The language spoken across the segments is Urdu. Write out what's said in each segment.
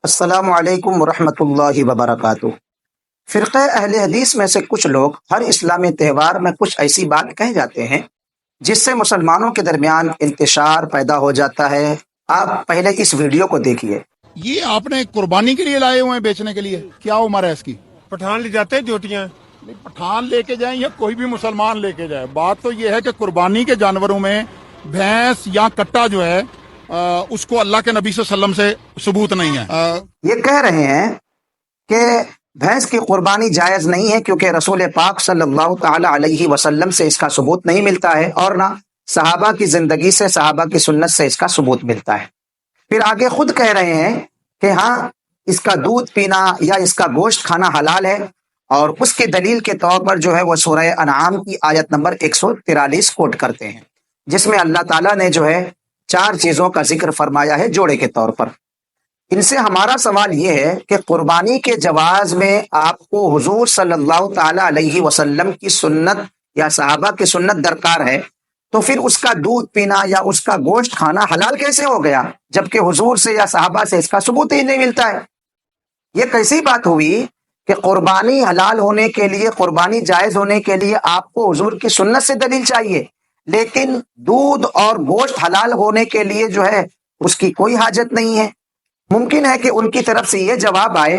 السلام علیکم ورحمۃ اللہ وبرکاتہ۔ فرقہ اہل حدیث میں سے کچھ لوگ ہر اسلامی تہوار میں کچھ ایسی بات کہہ جاتے ہیں جس سے مسلمانوں کے درمیان انتشار پیدا ہو جاتا ہے۔ آپ پہلے اس ویڈیو کو دیکھیے۔ یہ آپ نے قربانی کے لیے لائے ہوئے ہیں بیچنے کے لیے؟ کیا عمر ہے اس کی؟ پٹھان لے جاتے ہیں ڈیوٹیاں۔ نہیں، پٹھان لے کے جائیں یا کوئی بھی مسلمان لے کے جائے، بات تو یہ ہے کہ قربانی کے جانوروں میں بھینس یا کٹا جو ہے اس کو اللہ کے نبی صلی اللہ علیہ وسلم سے ثبوت نہیں ہے۔ یہ کہہ رہے ہیں کہ بھینس کی قربانی جائز نہیں ہے کیونکہ رسول پاک صلی اللہ تعالی علیہ وسلم سے اس کا ثبوت نہیں ملتا ہے، اور نہ صحابہ کی زندگی سے، صحابہ کی سنت سے اس کا ثبوت ملتا ہے۔ پھر آگے خود کہہ رہے ہیں کہ ہاں، اس کا دودھ پینا یا اس کا گوشت کھانا حلال ہے، اور اس کی دلیل کے طور پر جو ہے وہ سورہ انعام کی آیت نمبر 143 کوٹ کرتے ہیں، جس میں اللہ تعالیٰ نے جو ہے 4 چیزوں کا ذکر فرمایا ہے جوڑے کے طور پر۔ ان سے ہمارا سوال یہ ہے کہ قربانی کے جواز میں آپ کو حضور صلی اللہ تعالی علیہ وسلم کی سنت یا صحابہ کی سنت درکار ہے، تو پھر اس کا دودھ پینا یا اس کا گوشت کھانا حلال کیسے ہو گیا جبکہ حضور سے یا صحابہ سے اس کا ثبوت ہی نہیں ملتا ہے؟ یہ کیسی بات ہوئی کہ قربانی حلال ہونے کے لیے، قربانی جائز ہونے کے لیے آپ کو حضور کی سنت سے دلیل چاہیے، لیکن دودھ اور گوشت حلال ہونے کے لیے جو ہے اس کی کوئی حاجت نہیں ہے؟ ممکن ہے کہ ان کی طرف سے یہ جواب آئے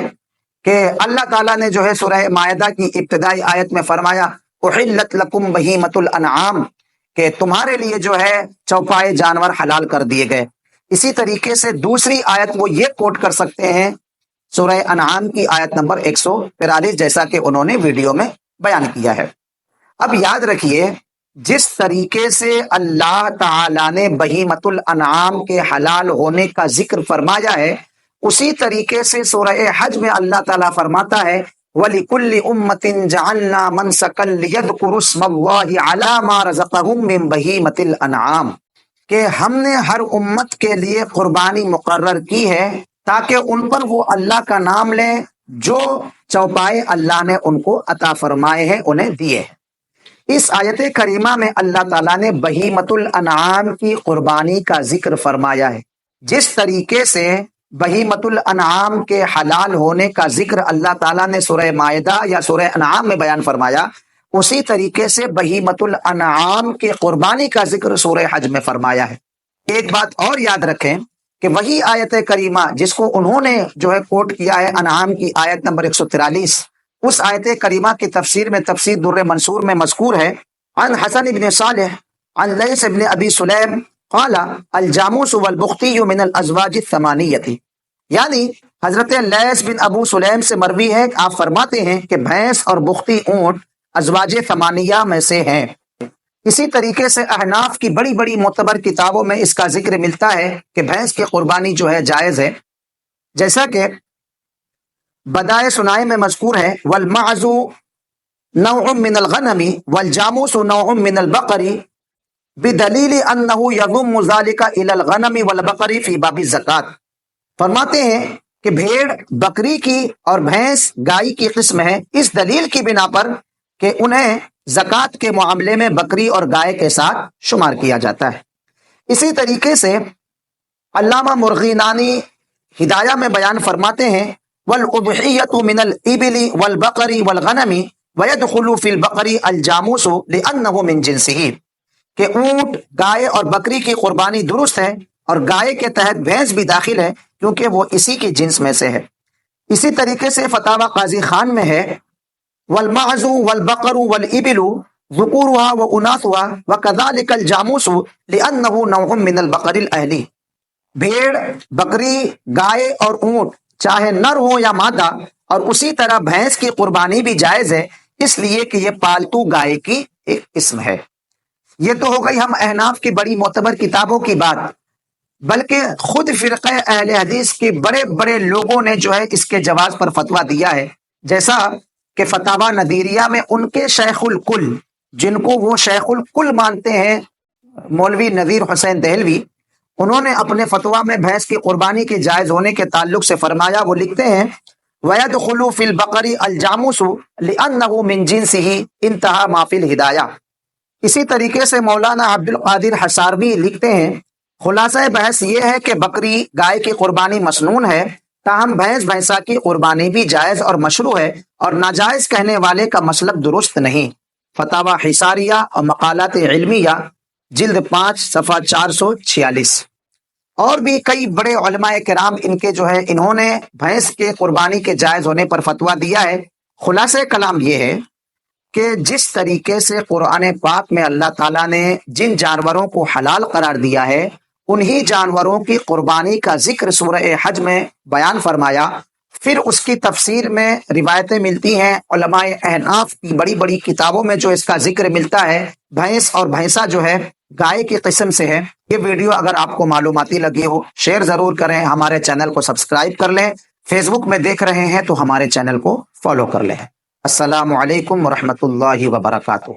کہ اللہ تعالیٰ نے جو ہے سورہ مائدہ کی ابتدائی آیت میں فرمایا احلت لکم بہیمۃ الانعام، کہ تمہارے لیے جو ہے چوپائے جانور حلال کر دیے گئے۔ اسی طریقے سے دوسری آیت وہ یہ کوٹ کر سکتے ہیں سورہ انعام کی آیت نمبر 143، جیسا کہ انہوں نے ویڈیو میں بیان کیا ہے۔ اب یاد رکھیے، جس طریقے سے اللہ تعالیٰ نے بہیمۃ الانعام کے حلال ہونے کا ذکر فرمایا ہے، اسی طریقے سے سورہ حج میں اللہ تعالیٰ فرماتا ہے وَلِكُلِّ أُمَّةٍ جَعَلْنَا مَنْسَكًا لِيَذْكُرُوا اسْمَ اللَّهِ عَلَى مَا رَزَقَهُم مِّن بَهِيمَةِ الْأَنْعَامِ، کہ ہم نے ہر امت کے لیے قربانی مقرر کی ہے تاکہ ان پر وہ اللہ کا نام لیں جو چوپائے اللہ نے ان کو عطا فرمائے ہیں، انہیں دیے ہیں۔ اس آیت کریمہ میں اللہ تعالیٰ نے بہیمۃ الانعام کی قربانی کا ذکر فرمایا ہے۔ جس طریقے سے بہیمۃ الانعام کے حلال ہونے کا ذکر اللہ تعالیٰ نے سورہ مائدہ یا سورہ انعام میں بیان فرمایا، اسی طریقے سے بہیمۃ الانعام کے قربانی کا ذکر سورہ حج میں فرمایا ہے۔ ایک بات اور یاد رکھیں کہ وہی آیت کریمہ جس کو انہوں نے جو ہے کوٹ کیا ہے انعام کی آیت نمبر 143، اس آیت کریمہ کی تفسیر میں تفسیر در منصور میں مذکور ہے عن حسن بن صالح عن لیث بن ابی سلیم قال الجاموس والبختی من الازواج الثمانیۃ، یعنی حضرت لیث بن ابو سلیم سے مروی ہے کہ آپ فرماتے ہیں کہ بھینس اور بختی اونٹ ازواج ثمانیہ میں سے ہیں۔ اسی طریقے سے احناف کی بڑی بڑی معتبر کتابوں میں اس کا ذکر ملتا ہے کہ بھینس کی قربانی جو ہے جائز ہے، جیسا کہ بدائے سنائے میں مذکور ہے والمعز نوع من الغنم والجاموس نوع من البقر بدلیل انہ یضم ذلک الی الغنم والبقر فی باب الزکوٰۃ، فرماتے ہیں کہ بھیڑ بکری کی اور بھینس گائے کی قسم ہے، اس دلیل کی بنا پر کہ انہیں زکوٰۃ کے معاملے میں بکری اور گائے کے ساتھ شمار کیا جاتا ہے۔ اسی طریقے سے علامہ مرغینانی ہدایہ میں بیان فرماتے ہیں والأضحیۃ من الابل والبقر والغنم ويدخل في البقر الجاموس لأنه من جنسه، کہ اونٹ، گائے اور بکری کی قربانی درست ہے، اور گائے کے تحت بھینس بھی داخل ہے کیونکہ وہ اسی کی جنس میں سے ہے۔ اسی طریقے سے فتاوی قاضی خان میں ہے والمعز والبقر والابل ذکورها واناثها وكذلك الجاموس لأنه نوع من البقر الاهلی، بھیڑ، بکری، گائے اور اونٹ چاہے نر ہو یا مادہ، اور اسی طرح بھینس کی قربانی بھی جائز ہے اس لیے کہ یہ پالتو گائے کی ایک قسم ہے۔ یہ تو ہو گئی ہم احناف کی بڑی معتبر کتابوں کی بات، بلکہ خود فرقہ اہل حدیث کے بڑے بڑے لوگوں نے جو ہے اس کے جواز پر فتویٰ دیا ہے، جیسا کہ فتاوی ندیریہ میں ان کے شیخ الکل، جن کو وہ شیخ الکل مانتے ہیں، مولوی نذیر حسین دہلوی، انہوں نے اپنے فتویٰ میں بھینس کی قربانی کے جائز ہونے کے تعلق سے فرمایا، وہ لکھتے ہیں وَيَدْخُلُ فِي الْبَقَرِ الْجَامُوسُ لِأَنَّهُ مِنْ جِنْسِهِ انتہا ما فی الہدایہ۔ اسی طریقے سے مولانا عبد القادر حساروی لکھتے ہیں خلاصہ بحث یہ ہے کہ بکری گائے کی قربانی مسنون ہے، تاہم بھینس بھینسا کی قربانی بھی جائز اور مشروع ہے اور ناجائز کہنے والے کا مسلک درست نہیں۔ فتاوی حصاریہ اور مقالات علمیہ جلد 5 صفحہ 446۔ اور بھی کئی بڑے علماء کرام انہوں نے بھینس کے قربانی کے جائز ہونے پر فتویٰ دیا ہے۔ خلاصہ کلام یہ ہے کہ جس طریقے سے قرآن پاک میں اللہ تعالیٰ نے جن جانوروں کو حلال قرار دیا ہے انہی جانوروں کی قربانی کا ذکر سورہ حج میں بیان فرمایا، پھر اس کی تفسیر میں روایتیں ملتی ہیں، علماء احناف کی بڑی بڑی کتابوں میں جو اس کا ذکر ملتا ہے، بھینس اور بھینسا جو ہے گائے کی قسم سے ہے۔ یہ ویڈیو اگر آپ کو معلوماتی لگی ہو شیئر ضرور کریں، ہمارے چینل کو سبسکرائب کر لیں، فیس بک میں دیکھ رہے ہیں تو ہمارے چینل کو فالو کر لیں۔ السلام علیکم ورحمۃ اللہ وبرکاتہ۔